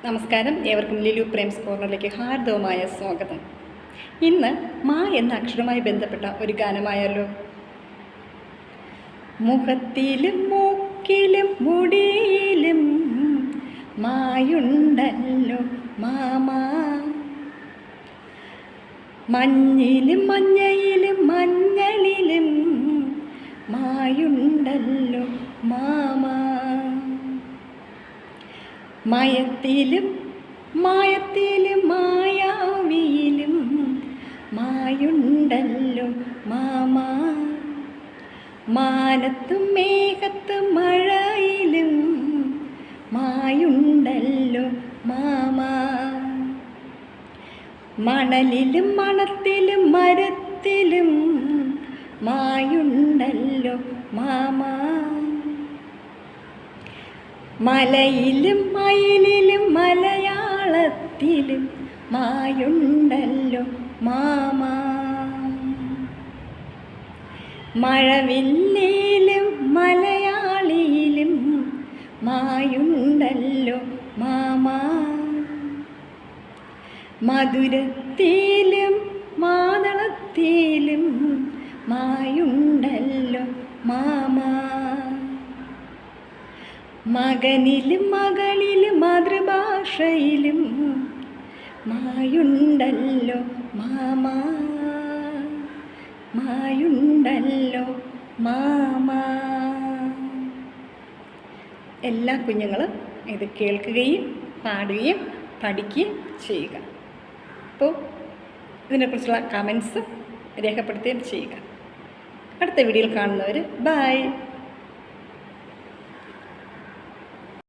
നമസ്കാരം, ഏവർക്കും ലിലു പ്രേംസ് കോർണറിലേക്ക് ഹാർദവമായ സ്വാഗതം. ഇന്ന് മാ എന്ന അക്ഷരവുമായി ബന്ധപ്പെട്ട ഒരു ഗാനമായല്ലോ. മുഖത്തിലും മൂക്കിലും മുടിയിലും മായുണ്ടല്ലോ മാമാ, മഞ്ഞിലും മഞ്ഞയിലും മഞ്ഞളിലും മായുണ്ടല്ലോ മാമാ, മയത്തിലും മായത്തിലും മായാവിയിലും മായുണ്ടല്ലോ മാമാ, മാനത്തും മേഘത്തും മഴയിലും മായുണ്ടല്ലോ മാമാ, മണലിലും മണത്തിലും മരത്തിലും മായുണ്ടല്ലോ മാമാ, മലയിലും മയിലിലും മലയാളത്തിലും മായുണ്ടല്ലോ മാമാ, മഴവില്ലിലും മലയാളിയിലും മായുണ്ടല്ലോ മാമാ, മധുരത്തിലും മാതളത്തിലും മായുണ്ടല്ലോ മാമാ, മകനിലും മകളിലും മാതൃഭാഷയിലും മായുണ്ടല്ലോ മാമാ, മായുണ്ടല്ലോ മാമാ. എല്ലാ കുഞ്ഞുങ്ങളും ഇത് കേൾക്കുകയും പാടുകയും പഠിക്കുകയും ചെയ്യുക. അപ്പോൾ ഇതിനെക്കുറിച്ചുള്ള കമൻസ് രേഖപ്പെടുത്തുകയും ചെയ്യുക. അടുത്ത വീഡിയോയിൽ കാണുന്നവർ ബൈ.